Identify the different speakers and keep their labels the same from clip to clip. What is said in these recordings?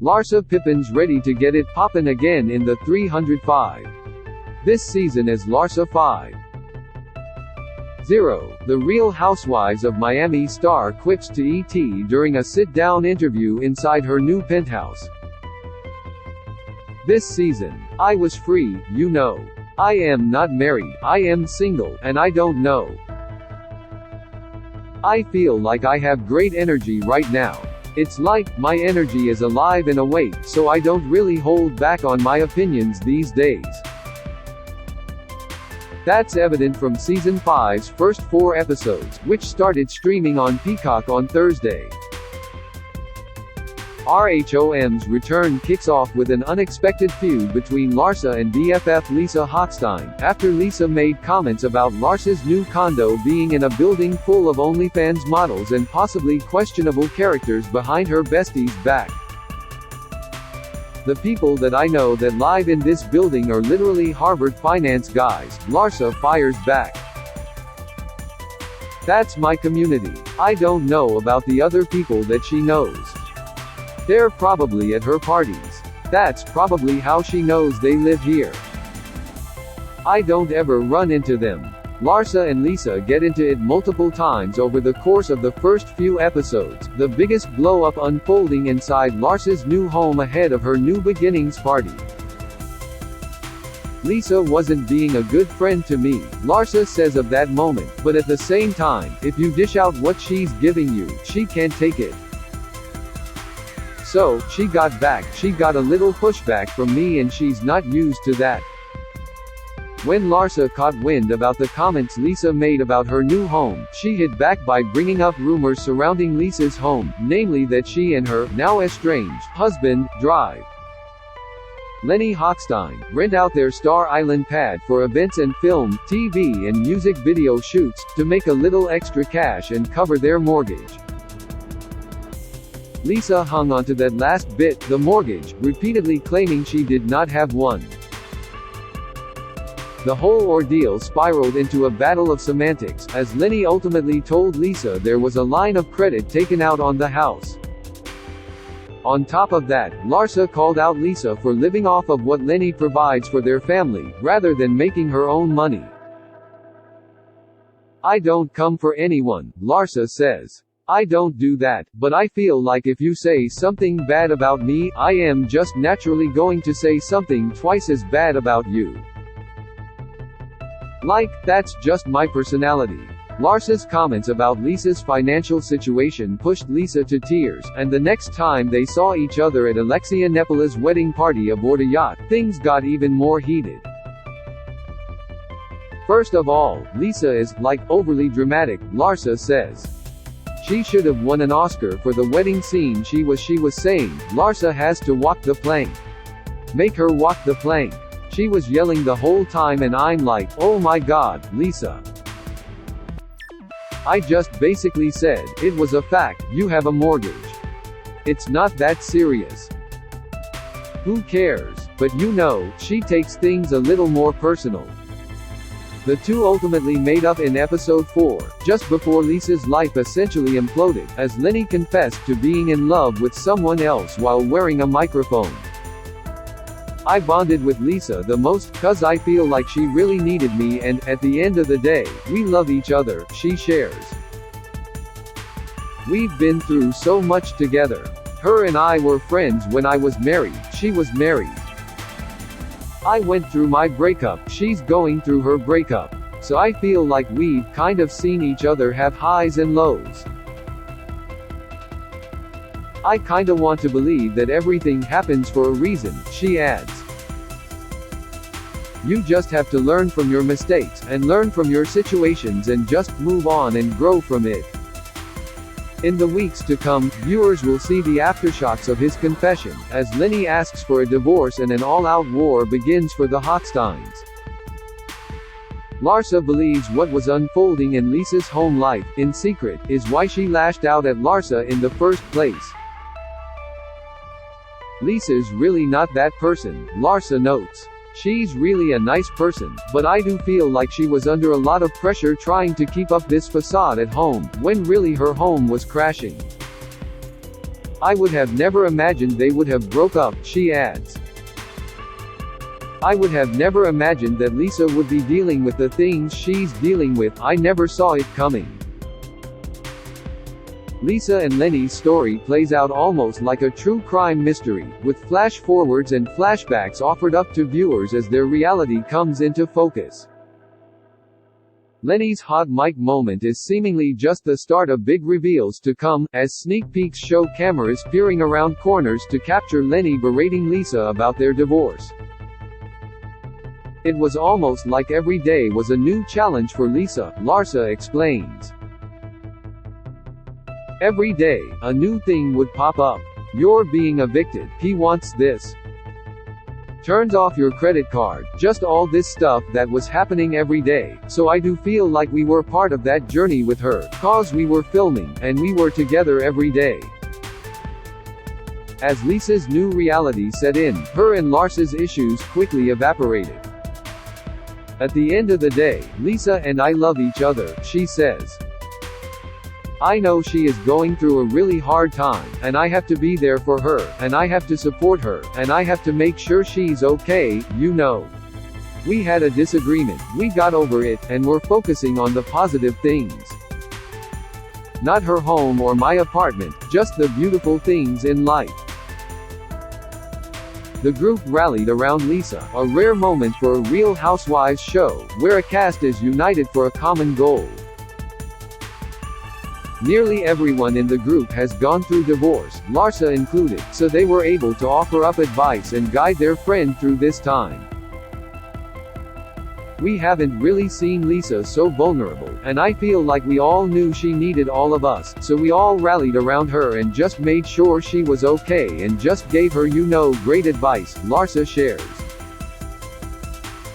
Speaker 1: Larsa Pippen's ready to get it poppin' again in the 305. This season as Larsa 5. 0. The Real Housewives of Miami star quips to ET during a sit-down interview inside her new penthouse. This season, I was free, you know. I am not married, I am single, and I don't know. I feel like I have great energy right now. It's like, my energy is alive and awake, so I don't really hold back on my opinions these days. That's evident from Season 5's first 4 episodes, which started streaming on Peac on Thursday. RHOM's return kicks off with an unexpected feud between Larsa and BFF Lisa Hochstein, after Lisa made comments about Larsa's new condo being in a building full of OnlyFans models and possibly questionable characters behind her bestie's back. The people that I know that live in this building are literally Harvard finance guys, Larsa fires back. That's my community. I don't know about the other people that she knows. They're probably at her parties. That's probably how she knows they live here. I don't ever run into them. Larsa and Lisa get into it multiple times over the course of the first few episodes, the biggest blow-up unfolding inside Larsa's new home ahead of her new beginnings party. Lisa wasn't being a good friend to me, Larsa says of that moment, but at the same time, if you dish out what she's giving you, she can't take it. So, she got back, she got a little pushback from me and she's not used to that. When Larsa caught wind about the comments Lisa made about her new home, she hit back by bringing up rumors surrounding Lisa's home, namely that she and her, now estranged, husband, drive Lenny Hochstein, rent out their Star Island pad for events and film, TV and music video shoots, to make a little extra cash and cover their mortgage. Lisa hung onto that last bit, the mortgage, repeatedly claiming she did not have one. The whole ordeal spiraled into a battle of semantics, as Lenny ultimately told Lisa there was a line of credit taken out on the house. On top of that, Larsa called out Lisa for living off of what Lenny provides for their family, rather than making her own money. I don't come for anyone, Larsa says. I don't do that, but I feel like if you say something bad about me, I am just naturally going to say something twice as bad about you. Like, that's just my personality. Larsa's comments about Lisa's financial situation pushed Lisa to tears, and the next time they saw each other at Alexia Nepala's wedding party aboard a yacht, things got even more heated. First of all, Lisa is, like, overly dramatic, Larsa says. She should have won an Oscar for the wedding scene she was saying, Larsa has to walk the plank. Make her walk the plank. She was yelling the whole time and I'm like, oh my god, Lisa. I just basically said, it was a fact, you have a mortgage. It's not that serious. Who cares? But you know, she takes things a little more personal. The two ultimately made up in episode 4, just before Lisa's life essentially imploded, as Lenny confessed to being in love with someone else while wearing a microphone. I bonded with Lisa the most, cause I feel like she really needed me and, at the end of the day, we love each other, she shares. We've been through so much together. Her and I were friends when I was married, she was married. I went through my breakup, she's going through her breakup. So I feel like we've kind of seen each other have highs and lows. I kinda want to believe that everything happens for a reason, she adds. You just have to learn from your mistakes, and learn from your situations and just move on and grow from it. In the weeks to come, viewers will see the aftershocks of his confession, as Lenny asks for a divorce and an all-out war begins for the Hochsteins. Larsa believes what was unfolding in Lisa's home life, in secret, is why she lashed out at Larsa in the first place. Lisa's really not that person, Larsa notes. She's really a nice person, but I do feel like she was under a lot of pressure trying to keep up this facade at home, when really her home was crashing. I would have never imagined they would have broke up, she adds. I would have never imagined that Lisa would be dealing with the things she's dealing with, I never saw it coming. Lisa and Lenny's story plays out almost like a true crime mystery, with flash-forwards and flashbacks offered up to viewers as their reality comes into focus. Lenny's hot mic moment is seemingly just the start of big reveals to come, as sneak peeks show cameras peering around corners to capture Lenny berating Lisa about their divorce. It was almost like every day was a new challenge for Lisa, Larsa explains. Every day, a new thing would pop up. You're being evicted, he wants this. Turns off your credit card, just all this stuff that was happening every day, so I do feel like we were part of that journey with her, cause we were filming, and we were together every day. As Lisa's new reality set in, her and Larsa's issues quickly evaporated. At the end of the day, Lisa and I love each other, she says. I know she is going through a really hard time, and I have to be there for her, and I have to support her, and I have to make sure she's okay, you know. We had a disagreement, we got over it, and we're focusing on the positive things. Not her home or my apartment, just the beautiful things in life. The group rallied around Lisa, a rare moment for a Real Housewives show, where a cast is united for a common goal. Nearly everyone in the group has gone through divorce, Larsa included, so they were able to offer up advice and guide their friend through this time. We haven't really seen Lisa so vulnerable, and I feel like we all knew she needed all of us, so we all rallied around her and just made sure she was okay and just gave her great advice, Larsa shares.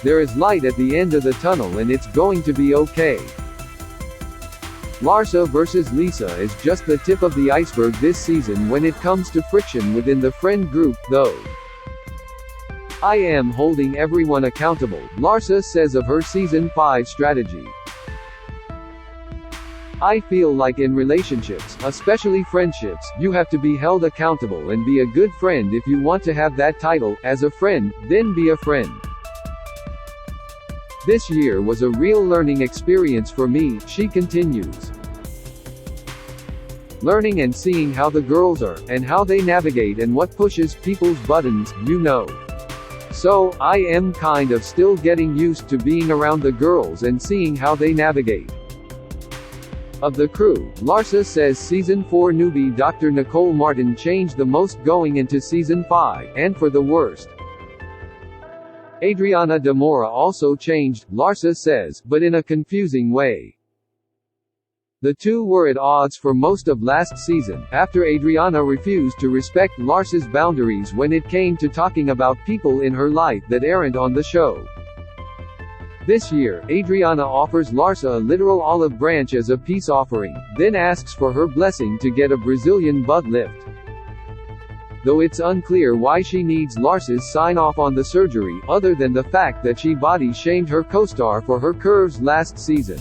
Speaker 1: There is light at the end of the tunnel and it's going to be okay. Larsa versus Lisa is just the tip of the iceberg this season when it comes to friction within the friend group, though. I am holding everyone accountable, Larsa says of her Season 5 strategy. I feel like in relationships, especially friendships, you have to be held accountable and be a good friend if you want to have that title. As a friend, then be a friend. This year was a real learning experience for me, she continues. Learning and seeing how the girls are, and how they navigate and what pushes people's buttons, you know. So, I am kind of still getting used to being around the girls and seeing how they navigate. Of the crew, Larsa says Season 4 newbie Dr. Nicole Martin changed the most going into Season 5, and for the worst. Adriana de Mora also changed, Larsa says, but in a confusing way. The two were at odds for most of last season, after Adriana refused to respect Larsa's boundaries when it came to talking about people in her life that aren't on the show. This year, Adriana offers Larsa a literal olive branch as a peace offering, then asks for her blessing to get a Brazilian butt lift. Though it's unclear why she needs Larsa's sign-off on the surgery, other than the fact that she body-shamed her co-star for her curves last season.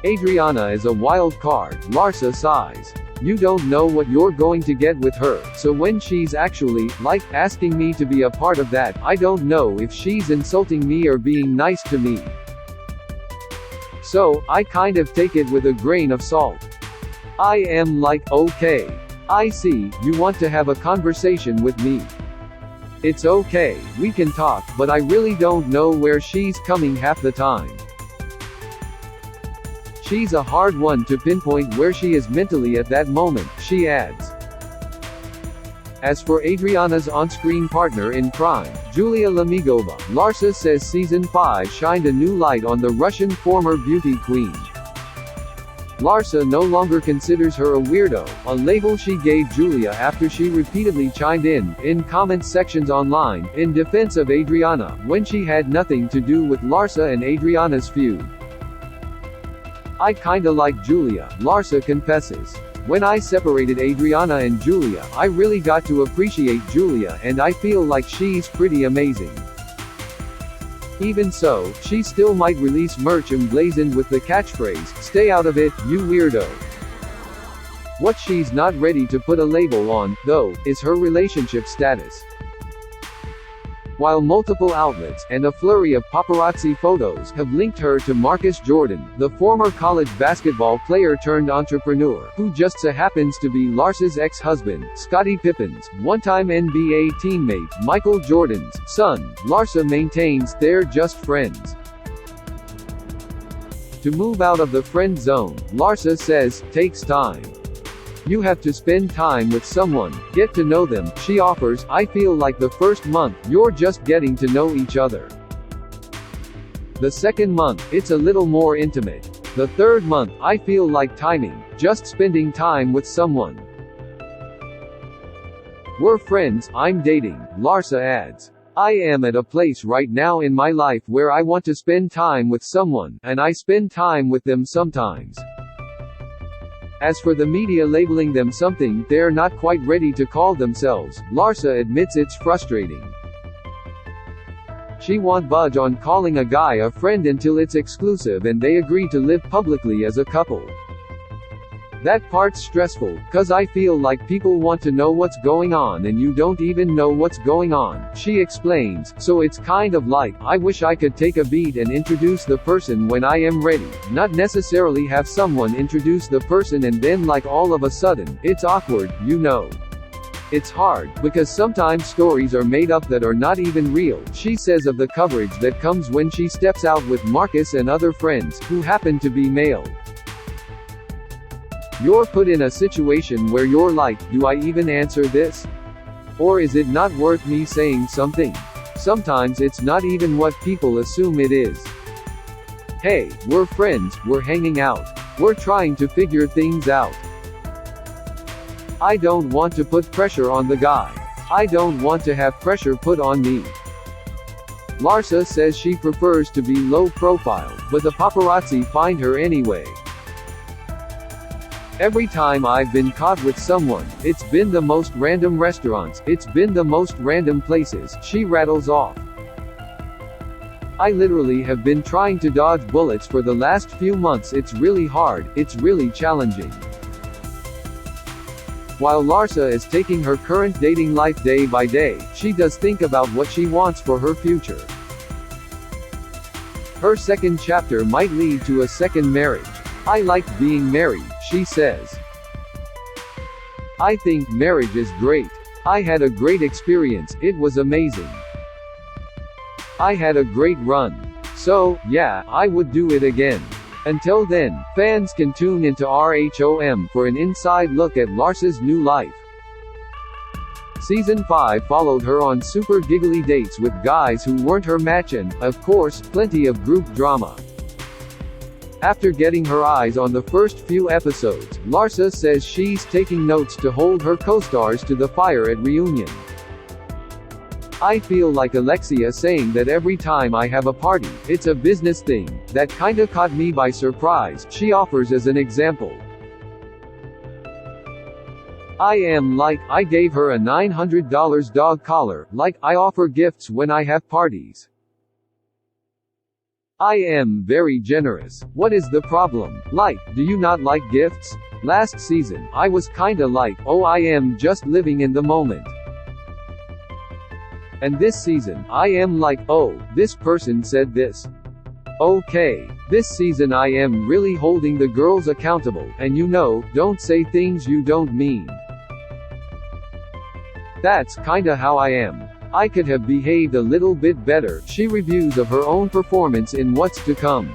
Speaker 1: Adriana is a wild card, Larsa sighs. You don't know what you're going to get with her, so when she's actually, asking me to be a part of that, I don't know if she's insulting me or being nice to me. So, I kind of take it with a grain of salt. I am like, okay. I see, you want to have a conversation with me. It's okay, we can talk, but I really don't know where she's coming half the time. She's a hard one to pinpoint where she is mentally at that moment, she adds. As for Adriana's on-screen partner in crime, Julia Lamigova, Larsa says Season 5 shined a new light on the Russian former beauty queen. Larsa no longer considers her a weirdo, a label she gave Julia after she repeatedly chimed in comment sections online, in defense of Adriana, when she had nothing to do with Larsa and Adriana's feud. I kinda like Julia, Larsa confesses. When I separated Adriana and Julia, I really got to appreciate Julia and I feel like she's pretty amazing. Even so, she still might release merch emblazoned with the catchphrase, "Stay out of it, you weirdo." What she's not ready to put a label on, though, is her relationship status. While multiple outlets, and a flurry of paparazzi photos, have linked her to Marcus Jordan, the former college basketball player turned entrepreneur, who just so happens to be Larsa's ex-husband, Scottie Pippen's one-time NBA teammate, Michael Jordan's son, Larsa maintains they're just friends. To move out of the friend zone, Larsa says, takes time. You have to spend time with someone, get to know them, she offers. I feel like the first month, you're just getting to know each other. The second month, it's a little more intimate. The third month, I feel like timing, just spending time with someone. We're friends, I'm dating, Larsa adds. I am at a place right now in my life where I want to spend time with someone, and I spend time with them sometimes. As for the media labeling them something they're not quite ready to call themselves, Larsa admits it's frustrating. She won't budge on calling a guy a friend until it's exclusive and they agree to live publicly as a couple. That part's stressful, cause I feel like people want to know what's going on and you don't even know what's going on, she explains, so it's kind of like, I wish I could take a beat and introduce the person when I am ready, not necessarily have someone introduce the person and then like all of a sudden, it's awkward, you know. It's hard, because sometimes stories are made up that are not even real, she says of the coverage that comes when she steps out with Marcus and other friends, who happen to be male. You're put in a situation where you're like, do I even answer this? Or is it not worth me saying something? Sometimes it's not even what people assume it is. Hey, we're friends, we're hanging out. We're trying to figure things out. I don't want to put pressure on the guy. I don't want to have pressure put on me. Larsa says she prefers to be low profile, but the paparazzi find her anyway. Every time I've been caught with someone, it's been the most random restaurants, it's been the most random places, she rattles off. I literally have been trying to dodge bullets for the last few months. It's really hard, it's really challenging. While Larsa is taking her current dating life day by day, she does think about what she wants for her future. Her second chapter might lead to a second marriage. I like being married, she says. I think marriage is great. I had a great experience, it was amazing. I had a great run. So, yeah, I would do it again. Until then, fans can tune into RHOM for an inside look at Larsa's new life. Season 5 followed her on super giggly dates with guys who weren't her match and, of course, plenty of group drama. After getting her eyes on the first few episodes, Larsa says she's taking notes to hold her co-stars to the fire at reunion. I feel like Alexia saying that every time I have a party, it's a business thing, that kinda caught me by surprise, she offers as an example. I am like, I gave her a $900 dog collar, like, I offer gifts when I have parties. I am very generous. What is the problem? Like, do you not like gifts? Last season, I was kinda like, oh, I am just living in the moment. And this season, I am like, oh, this person said this. Okay. This season I am really holding the girls accountable, and you know, don't say things you don't mean. That's kinda how I am. I could have behaved a little bit better, she reviews of her own performance in What's to Come.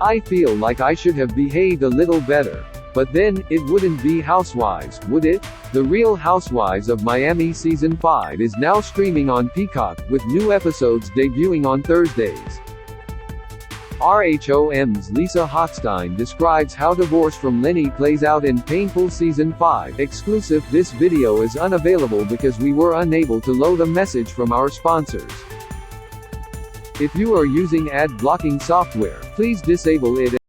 Speaker 1: I feel like I should have behaved a little better. But then, it wouldn't be Housewives, would it? The Real Housewives of Miami Season 5 is now streaming on Peac, with new episodes debuting on Thursdays. RHOM's Lisa Hochstein describes how divorce from Lenny plays out in painful Season 5. Exclusive. This video is unavailable because we were unable to load a message from our sponsors. If you are using ad blocking software, please disable it.